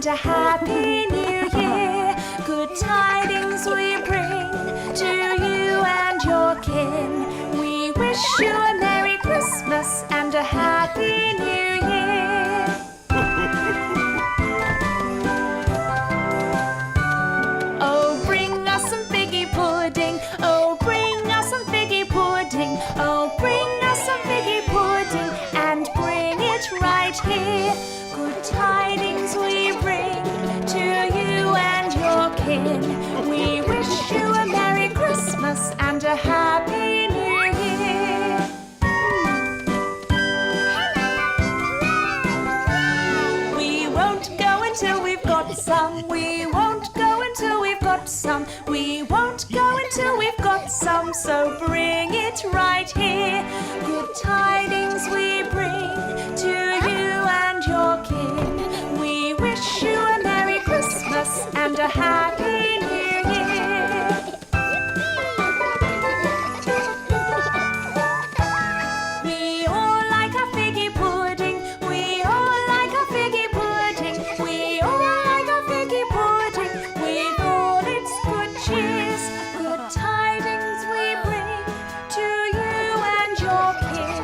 and a Happy New Year. Good tidings we bring to you and your kin. We wish you a Merry Christmas and a Happy New Year. Oh, bring us some figgy pudding. Oh, bring us some figgy pudding. Oh, bring us some figgy pudding and bring it right here. Good tidings we bring to you and your kin. We wish you a Merry Christmas and a Happy New Year. We won't go until we've got some. We won't go until we've got some. We won't go until we've got some. So bring it right here. Good tidings we bring to you and your kin. We wish you a Merry Christmas and a Happy New Year. We all like our figgy pudding. We all like our figgy pudding. We all like our figgy pudding with all its good cheers. Good tidings we bring to you and your kin.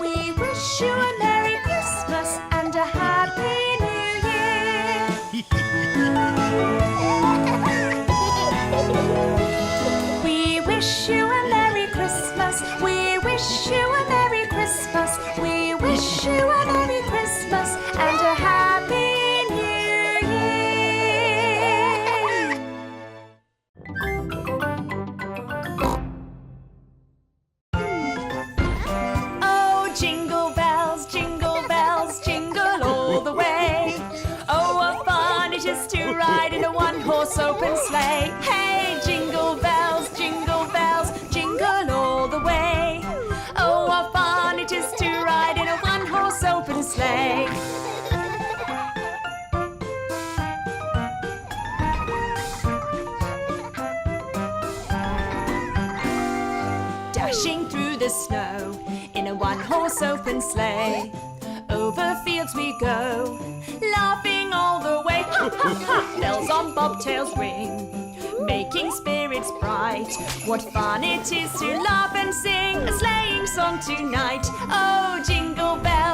We wish you a Merry Christmas and a Happy New Year. We wish you a Merry Christmas. We wish you a Merry Christmas. We wish you a Merry Christmas and a Happy New Year. Oh, jingle bells, jingle all the way. Oh, what fun it is to ride in a one-horse open sleigh. Hey, jingle bells, jingle all the way. Oh, what fun it is to ride in a one-horse open sleigh. Dashing through the snow in a one-horse open sleigh. Over fields we go, laughing all the way. Ha, ha, ha! Bells on bobtails ring, making spirits bright. What fun it is to laugh and sing a sleighing song tonight. Oh, jingle bells,